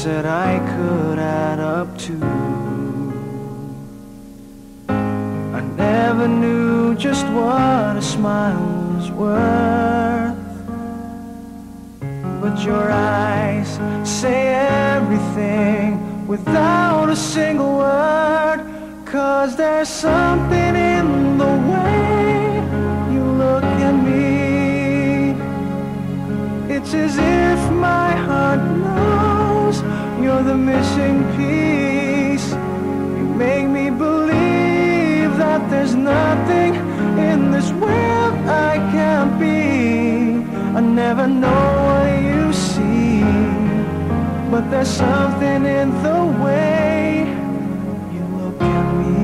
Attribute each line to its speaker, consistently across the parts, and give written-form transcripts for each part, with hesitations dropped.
Speaker 1: things that I could add up to. I never knew just what a smile was worth, but your eyes say everything without a single word. 'Cause there's something in the way you look at me. It's as if my heart knows you're the missing piece. You make me believe that there's nothing in this world I can't be. I never know what you see, but there's something in the way you look at me.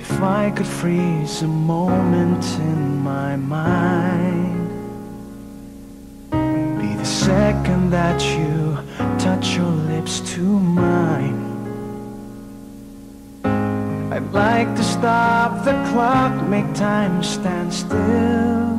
Speaker 1: If I could freeze a moment in my mind, be the second that you touch your lips to mine. I'd like to stop the clock, make time stand still.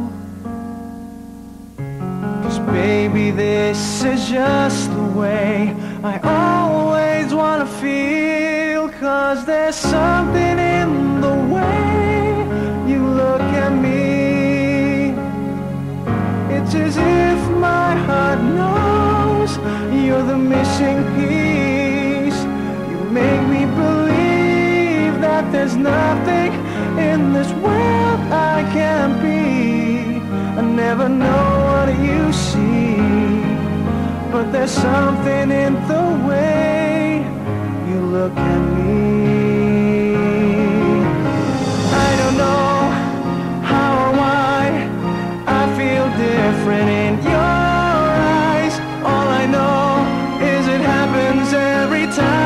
Speaker 1: 'Cause baby, this is just the way I always wanna feel. 'Cause there's something in the way you look at me. It's as if my heart knows you're the missing piece. You make me believe that there's nothing in this world I can't be. I never know what you see, but there's something in the way you look at me. I don't know how or why I feel different in your eyes. All I know is it happens every time.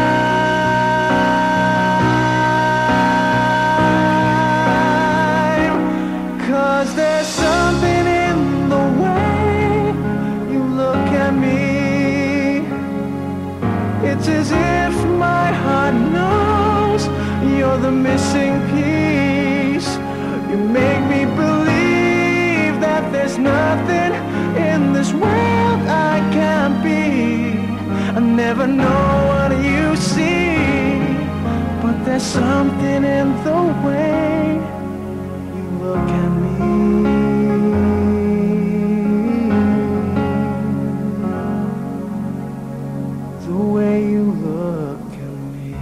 Speaker 1: 'Cause there's something in the way you look at me. It's as if my heart knows you're the missing piece. You make me believe that there's nothing in this world I can't be. I never know what you see, but there's something in the way you look at me. The way you look at me.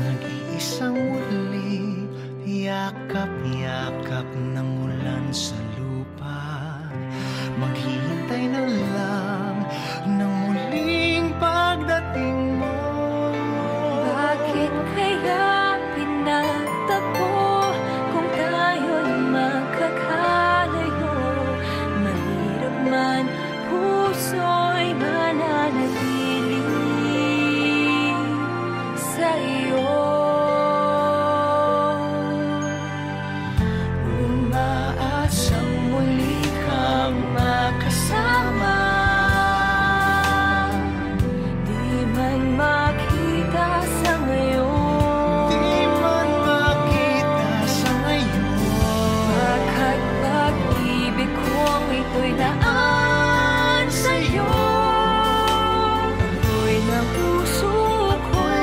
Speaker 1: Nag-iisang muli, yakap-yakap ng ulan sa lupa. Maghihintay na lang ng muling pagdating mo.
Speaker 2: Bakit kaya pinagtagpo kung tayo'y magkakalayo? Mahirap man, puso'y mananatili sa iyo. Umaasang muli kang makasama, di man makita sa ngayon.
Speaker 1: Di man makita sa ngayon.
Speaker 2: Bakit pag-ibig kong ito'y daan sa'yo? Tuloy ng puso ko'y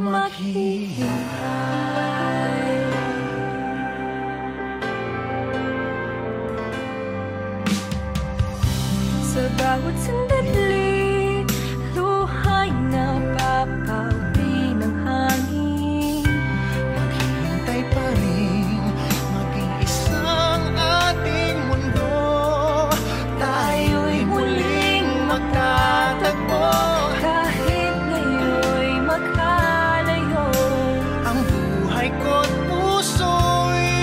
Speaker 2: maghihintay. Sa bawat sandali, luha'y napapauwi ng hangin.
Speaker 1: Maghihintay pa rin, maging isang ating mundo. Tayo'y muling magtatagpo.
Speaker 2: Kahit ngayon'y magkalayo,
Speaker 1: Ang buhay ko't puso'y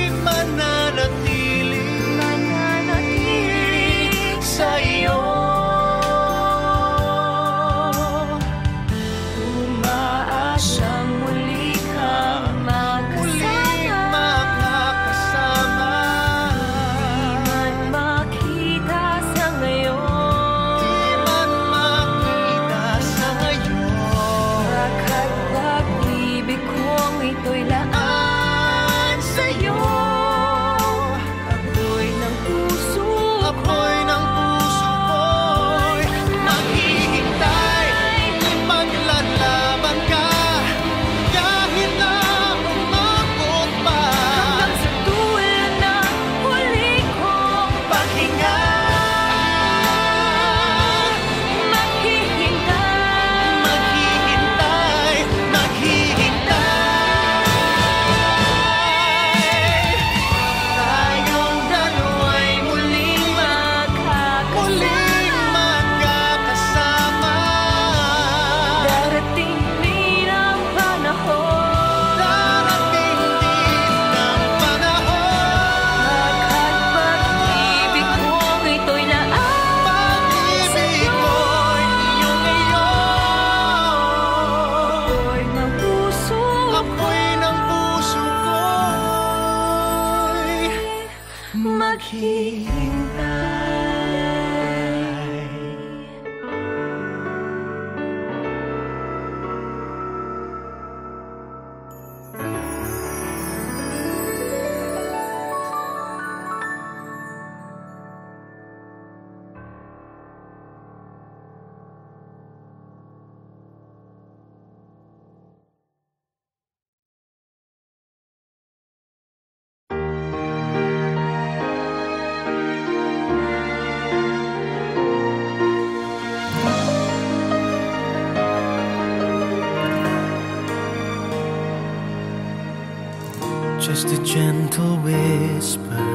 Speaker 1: Just a gentle whisper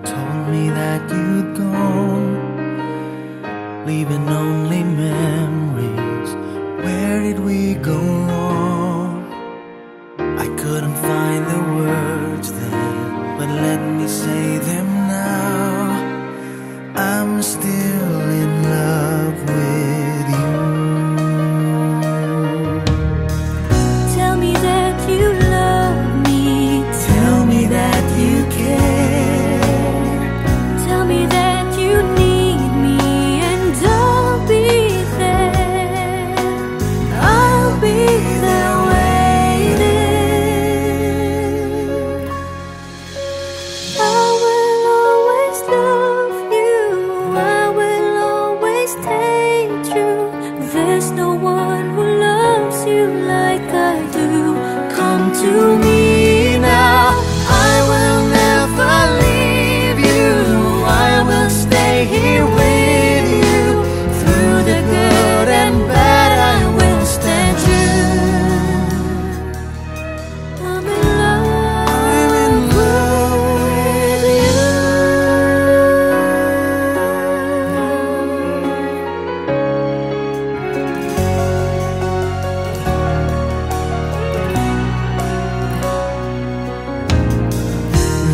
Speaker 1: told me that you'd gone, leaving only memories. Where did we go wrong? I couldn't find the words then, but let me say them now. I'm still in love with you.
Speaker 2: Tell me that you love me.
Speaker 1: Tell me that you care.
Speaker 2: Tell me that you need me, and I'll be there. I'll be there waiting. I will always love you. I will always stay true. There's no one who loves you like I do. Come to me now. I will never leave you. I will stay here with you. Through the good and bad, I will stand true. I'm in love with you.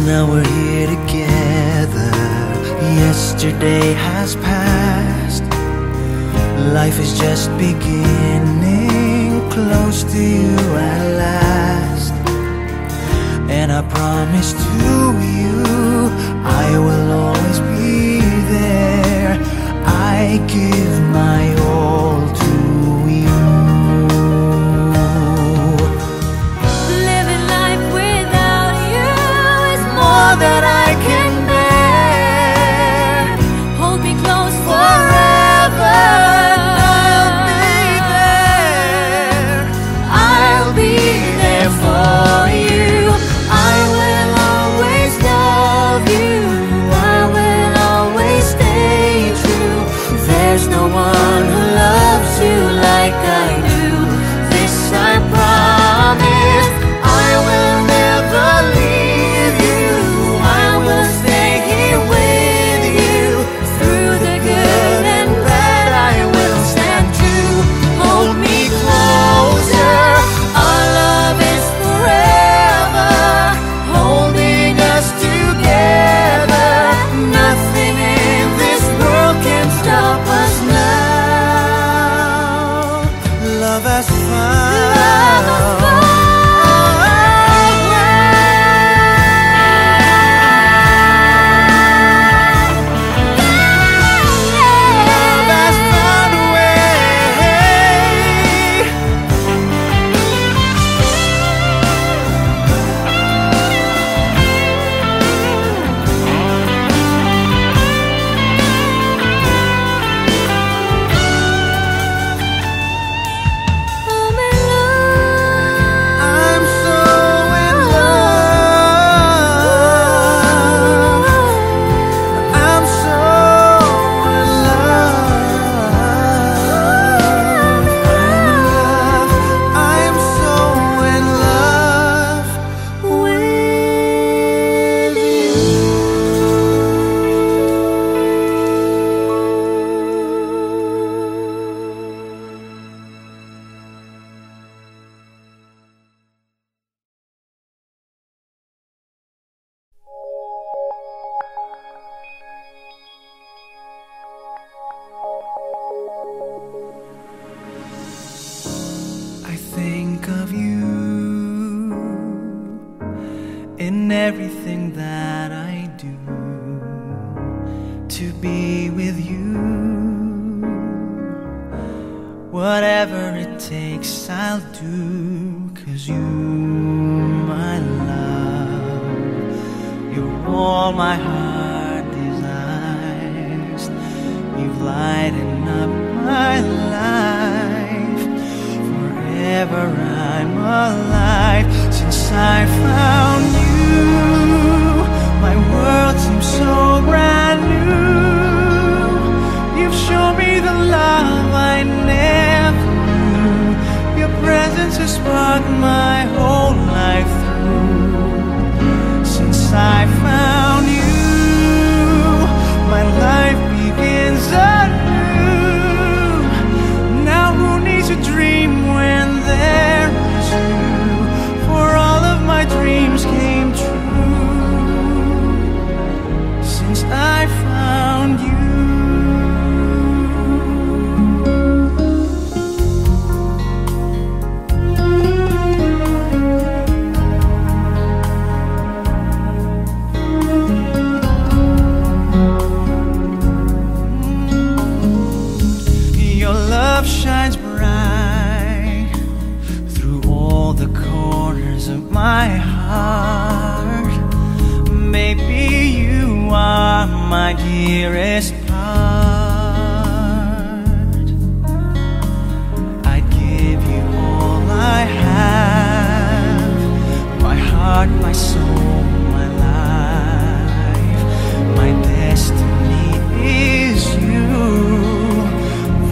Speaker 1: Now we're here together. Yesterday has passed. Life is just beginning, close to you at last. And I promise to you, I will always be there. I give my all to you.
Speaker 2: Living life without you is more than I can bear. Hold me close forever. I'll be there. I'll be there for you. I will always love you.
Speaker 1: to be with you. Whatever it takes, I'll do, 'cause you, my love, you're all my heart desires. You've lightened up my life. Forever I'm alive. Since I found you, my world seems so brand new. You've shown me the love I never knew. Your presence has sparked my whole life through. Since I found you, my life begins anew. Now who needs a dream when there is you? For all of my dreams came true since I found you. Your love shines bright through all the corners of my heart. Maybe you are my dearest part. I'd give you all I have, my heart, my soul, my life. My destiny is you,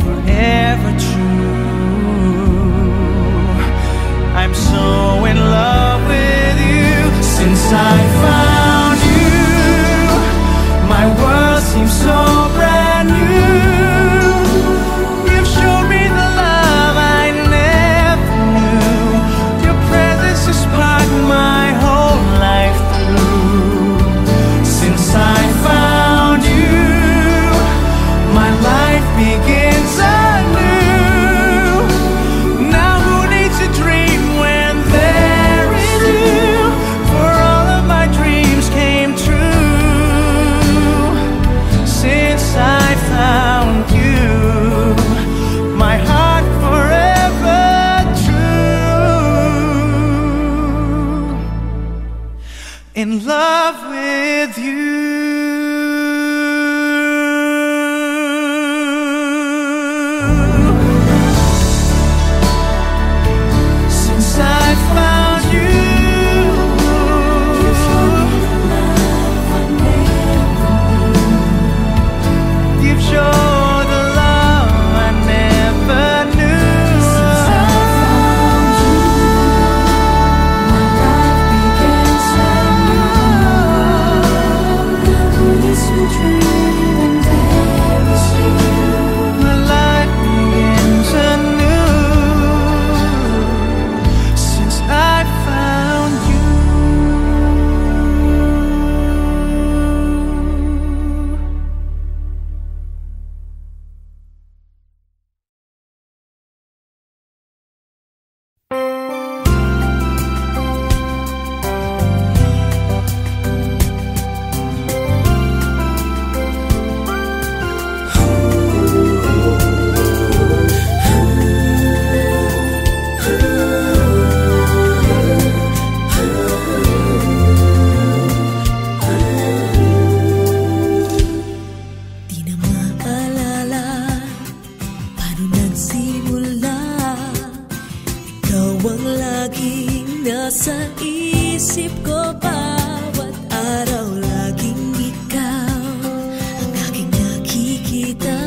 Speaker 1: forever true. I'm so in love with you. Since I found you, my world seems so brand new. You've shown me the love I never knew. Your presence has sparked my whole life through. Since I found you, my life begins anew. Now who needs a dream when there is you? For all of my dreams came true since I found you. My heart forever true, in love with you. Since I found you, you've shown the love I never knew. Since I found you, my life begins anew. Who needs to dream when there is you? My life begins anew since I found you. Di na maalala paano nagsimula. Ikaw ang laging nasa isip ko. Bawat araw laging ikaw ang aking nakikita.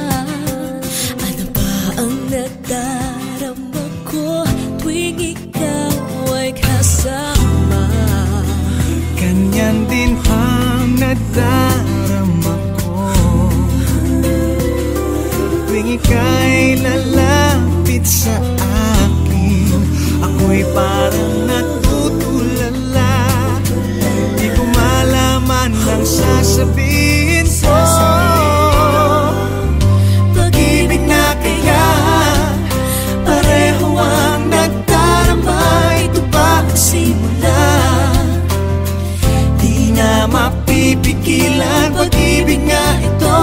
Speaker 1: Ano ba ang nadarama ko tuwing ikaw ay kasama? Ganyan din ang nadarama ko tuwing ika'y lalapit sa akin. Ako'y parang natutulala. Di ko malaman ang sasabihin ko. Pag-ibig na kaya pareho ang nagdarama. Ito ba ang simula? Di na mapipigilan. Pag-ibig nga ito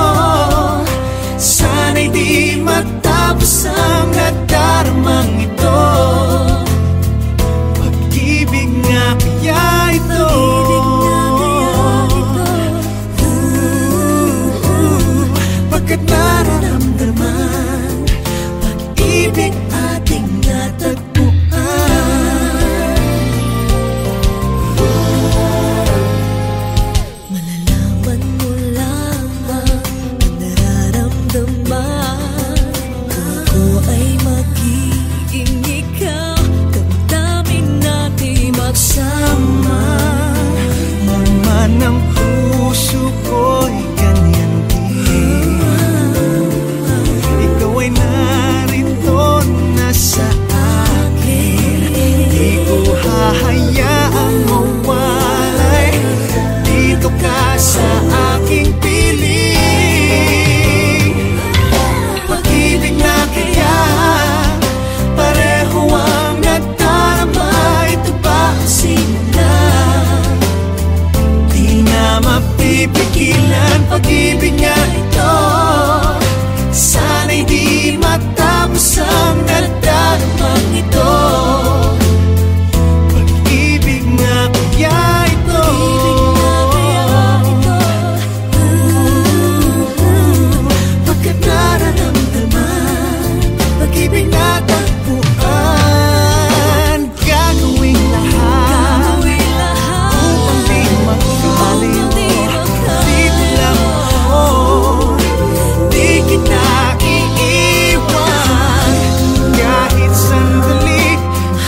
Speaker 1: mapigilan. Pag-ibig nga ito, sana'y di matapos ang nagdarumang ito. Pag-ibig nga kaya ito, pagkat nararamdaman, pag-ibig na tagpuan. Gagawin lahat upang di magkaliw. Dito lang ako, di kita iiwan. Kahit sandali,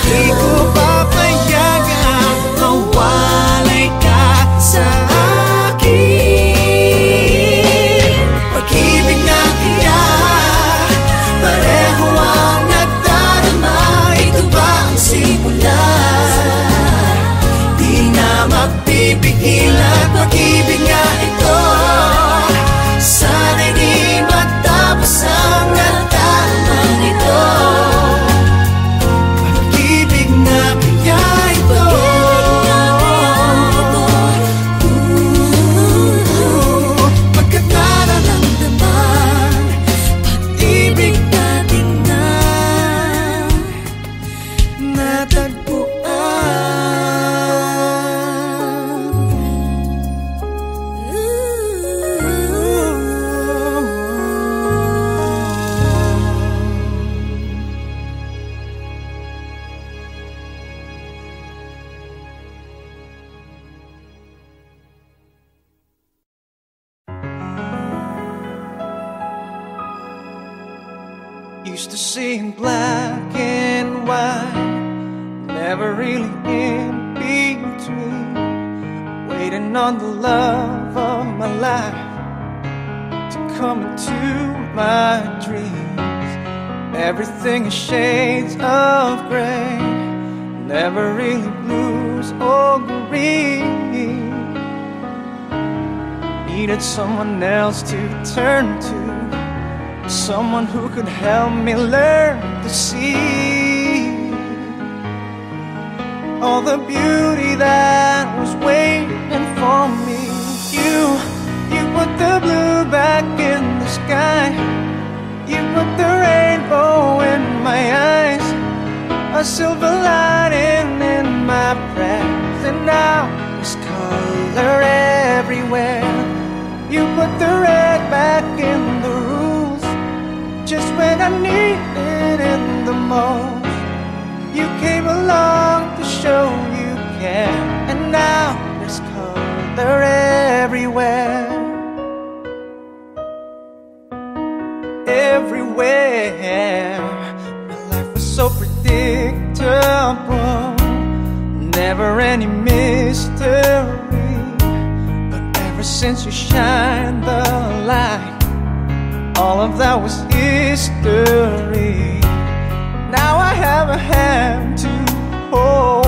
Speaker 1: di ko papayagan mawalay ka sa akin. Pag-ibig na kaya pareho ang nagdarama. Ito ba ang simula? Di na mapipigilan. Pag-ibig nga ito, sana'y di matapos ang nagdarama ito. Pag-ibig na kaya ito, pagkat nararamdaman, pag-ibig natin na natagpuan. Used to see in black and white, never really in between. Waiting on the love of my life to come into my dreams. Everything is shades of gray, never really blues or green. Needed someone else to turn to, someone who could help me learn to see all the beauty that was waiting for me. You put the blue back in the sky, you put the rainbow in my eyes, a silver lining in my prayers, and now there's color everywhere. You put the red back in the rules, just when I needed it the most. You came along to show you care, and now there's color everywhere. Everywhere. My life was so predictable, never any mystery. But ever since you shined the light, all of that was history. Now I have a hand to hold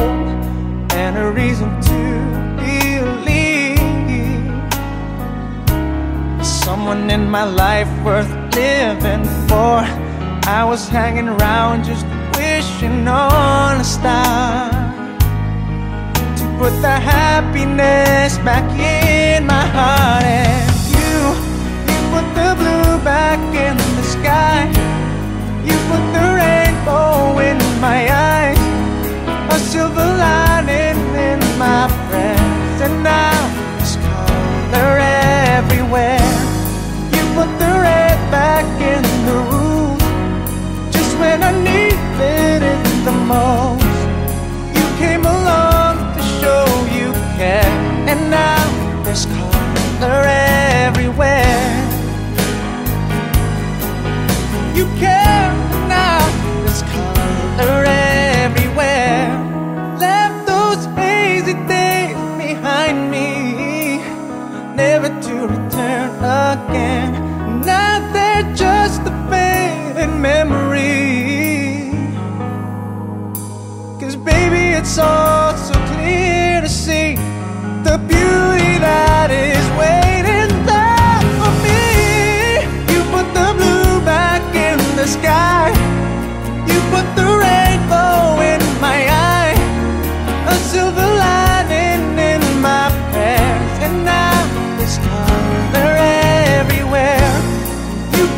Speaker 1: and a reason to believe. Someone in my life worth living for. I was hanging around just wishing on a star to put the happiness back in my heart. And you put the blue back in the sky, you put the rainbow in my eyes, a silver lining in my prayers, and now there's color everywhere. You put the red back in the rules, just when I needed it the most. You came along to show you care, and now there's color everywhere.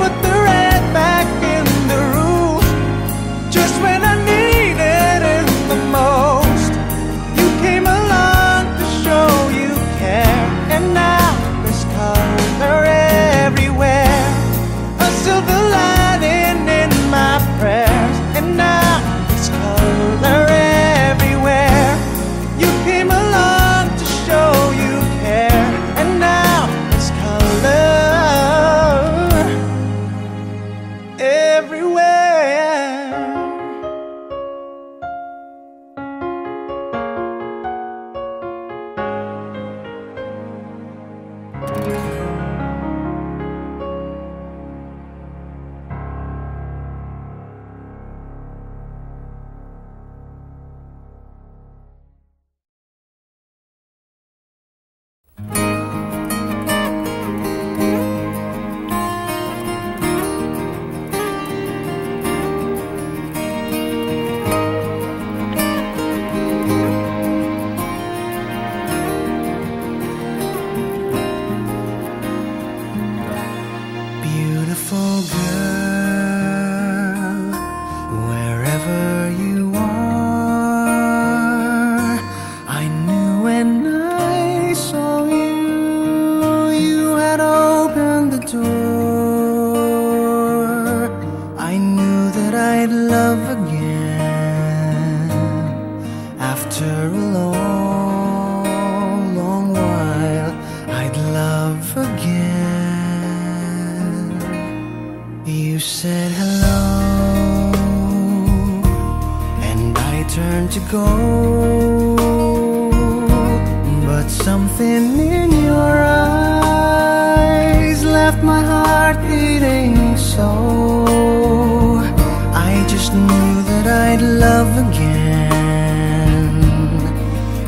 Speaker 1: put the red back in the roof. Just when I needed it the most, you came along to show you care. And now there's color everywhere, a silver lining in my prayers. And now there's color everywhere. You came along to show you care. And now there's color everywhere. Beautiful girl, wherever you are, I knew when I saw you, you had opened the door. I knew that I'd love again after a long, long while. I'd love again. You said hello, and I turned to go, but something in your eyes left my heart beating so. I just knew that I'd love again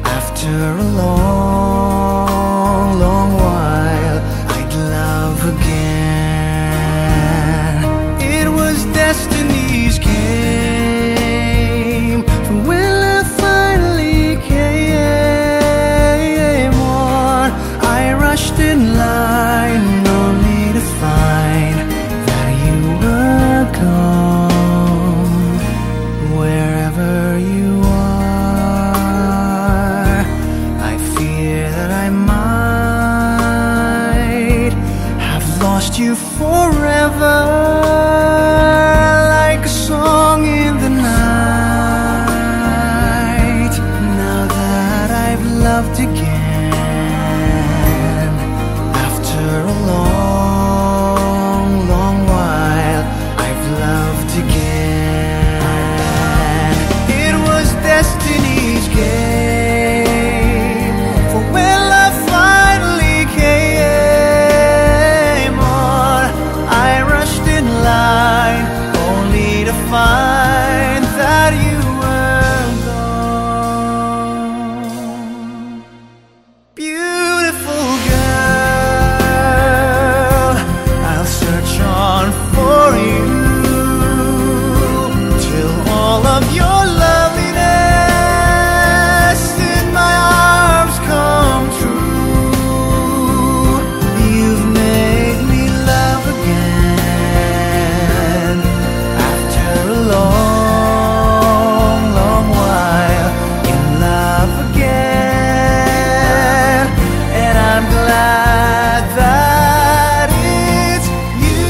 Speaker 1: after a long, long while. I'd love again. It was destiny's game, for when love finally came on, I rushed in line only to find that you were gone. Wherever you are, I fear that I might have lost you forever, like a song in the night. Now that I've loved again after a long, long while, I've loved again. It was destiny's game, for when love finally came on, I rushed in line only to find that you were gone. Beautiful girl, I'll search on for you till all of your loveliness in my arms come true. You've made me love again after a long, long while. In love again, and I'm glad that it's you.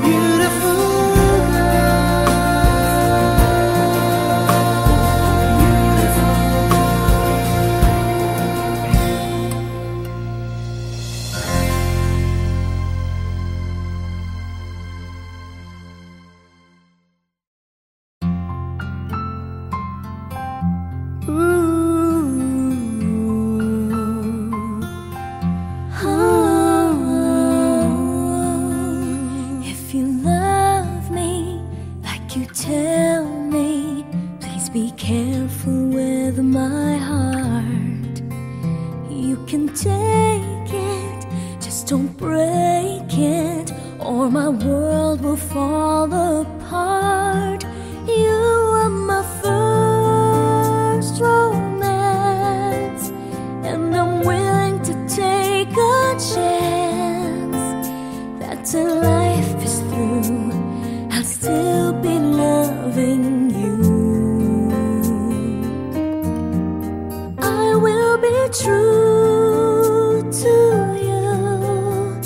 Speaker 1: Beautiful
Speaker 2: If you love me like you tell me, please be careful with my heart. You can take it, just don't break it, or my world will fall apart. You are my first romance, and I'm willing to take true to you.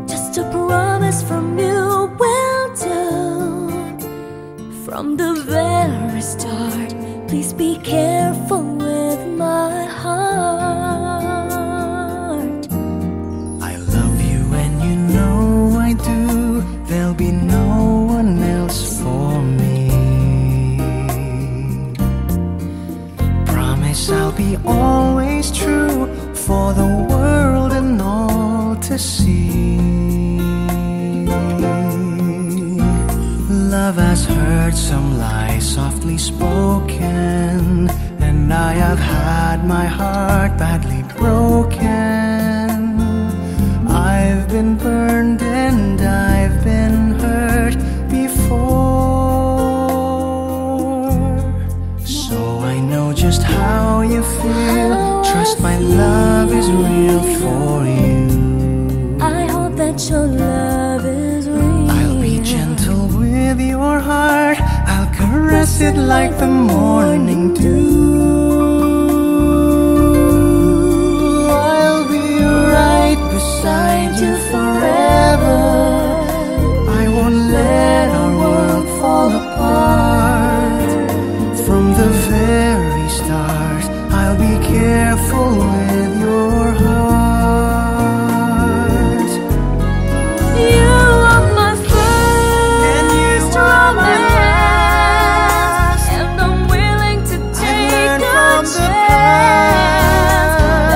Speaker 2: Just a promise from you, well done. From the very start, please be careful with my heart.
Speaker 1: I love you and you know I do. There'll be no one else for me. Promise I'll be always true for the world and all to see. Love has heard some lies softly spoken, and I have had my heart badly broken. I've been burned and I've been hurt before, so I know just how you feel. Trust my love is real for you.
Speaker 2: I hope that your love is real.
Speaker 1: I'll be gentle with your heart. I'll caress it like the morning dew. I'll be right beside you forever. I won't let our world fall apart. From the very start, I'll be careful with your heart.
Speaker 2: You are my first romance, and I'm willing to take a chance.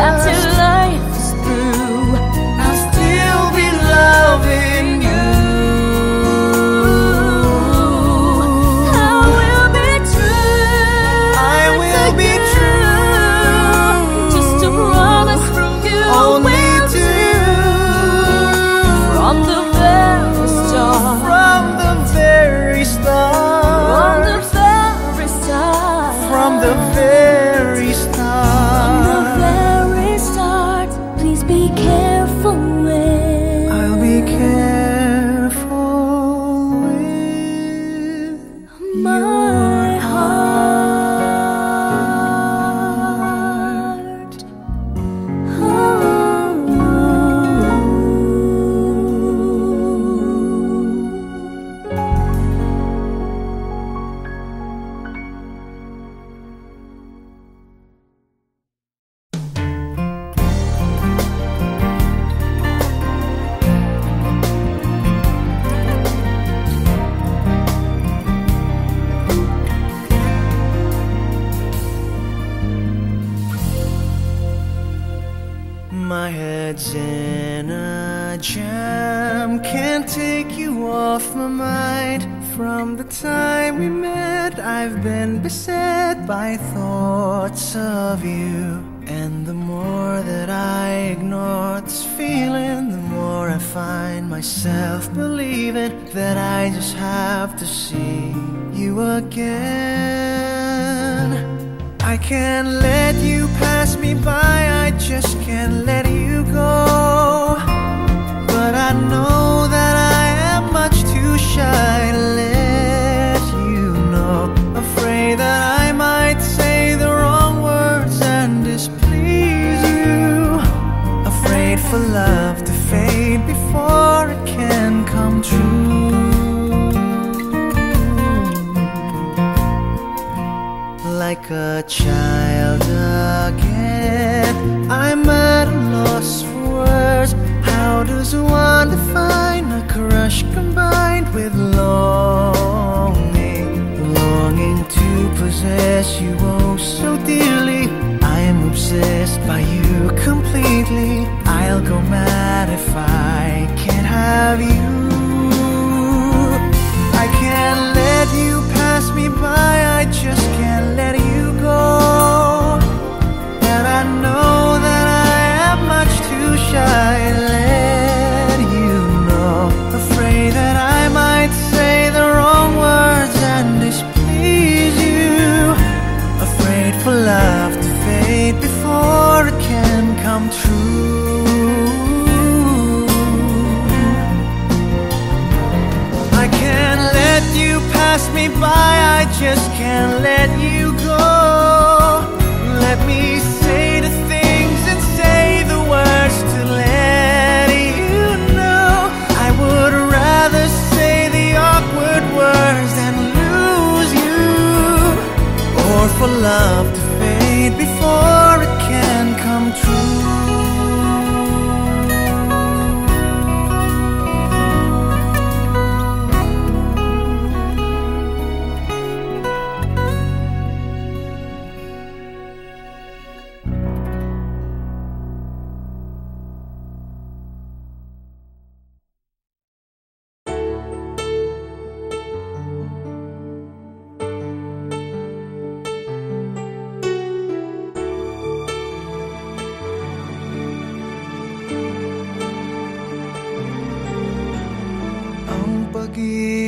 Speaker 2: After life is through,
Speaker 1: I'll still be loving you.
Speaker 2: I will be true.
Speaker 1: I will be true.
Speaker 2: Just a promise from you,
Speaker 1: Only
Speaker 2: will
Speaker 1: to
Speaker 2: do. From the very start,
Speaker 1: from the very
Speaker 2: from
Speaker 1: start,
Speaker 2: the very start,
Speaker 1: from the very
Speaker 2: from the
Speaker 1: start.
Speaker 2: very start. Please be careful with
Speaker 1: I'll be careful with
Speaker 2: my heart.
Speaker 1: My head's in a jam, can't take you off my mind. From the time we met, I've been beset by thoughts of you. And the more that I ignore this feeling, the more I find myself believing that I just have to see you again. I can't let you pass me by, I just can't let you go. But I know that I am much too shy to let you know. Afraid that I might say the wrong words and displease you. Afraid for love to fade before it can come true. Like a child again, I'm at a loss for words. How does one define a crush combined with longing? Longing to possess you oh so dearly. I'm obsessed by you completely. I'll go mad if I can't have you. I can't let you pass me by, I just can't let you go. And I know that I am much too shy to let you know. Afraid that I might say the wrong words and displease you. Afraid for love to fade before it can come true.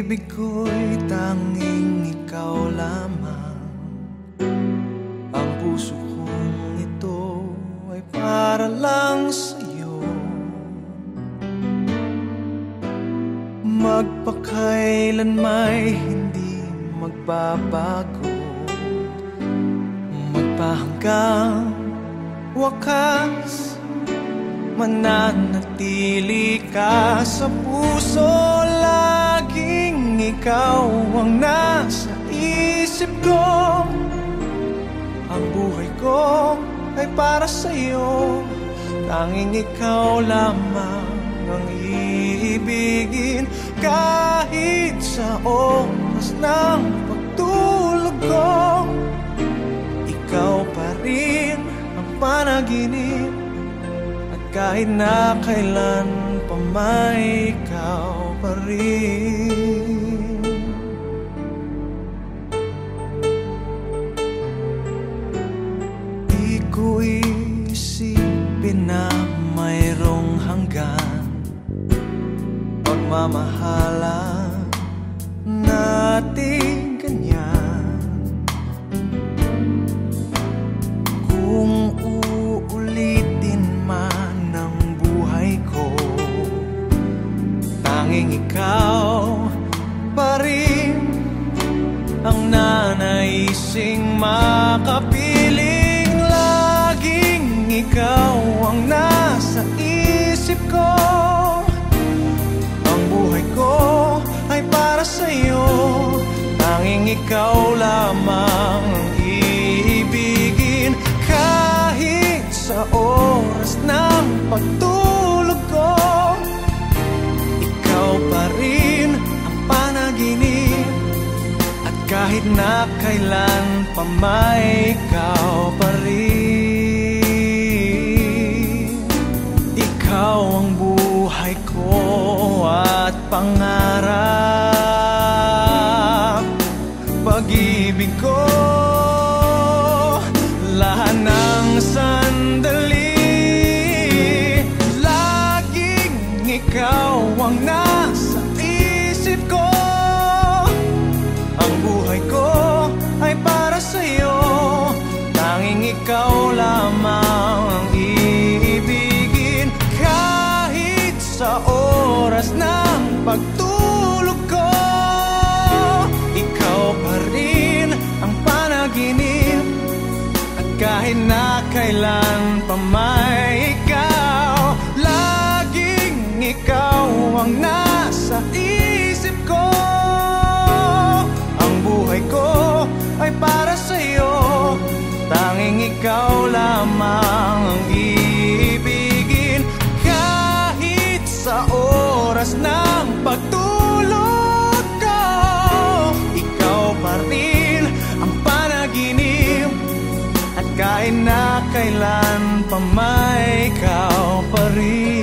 Speaker 1: pag-ibig ko'y tanging ikaw lamang. Ang puso kong ito ay para lang sa'yo. Magpakailan may hindi magbabago, magpahanggang wakas, mananatili ka sa puso. Laging ikaw ang nasa isip ko. Ang buhay ko ay para sa'yo. Tanging ikaw lamang ang iibigin. Kahit sa oras ng pagtulog ko, ikaw pa rin ang panaginip. Kahit na kailan pa may ikaw pa rin. Di ko isipin na mayroong hanggan pagmamahalan natin ganyan. Kung uulitin man tanging ikaw pa rin ang nanaising makapiling. Laging ikaw ang nasa isip ko. Ang buhay ko ay para sa'yo. Tanging ikaw lamang ang iibigin. Kahit sa oras ng pagtulog ko, ikaw pa rin ang panaginip. At kahit na kailan pa may ikaw pa rin. Ikaw ang buhay ko at pangarap, pag-ibig ko. Lahat ng sandali, laging ikaw ang nasa isip ko. Ang buhay ko ay para sa'yo. Tanging ikaw lamang ang iibigin. Kahit sa oras ng pagtulog ko, ikaw pa rin ang panaginip. At kahit na kailan pa may ikaw, laging ikaw ang nasa isip ko. Ang buhay ko ay para sa'yo. Tanging ikaw lamang ang iibigin. Kahit sa oras ng pagtulog ko, ikaw pa rin ang panaginip. At kahit na kailan pa may ikaw pa rin.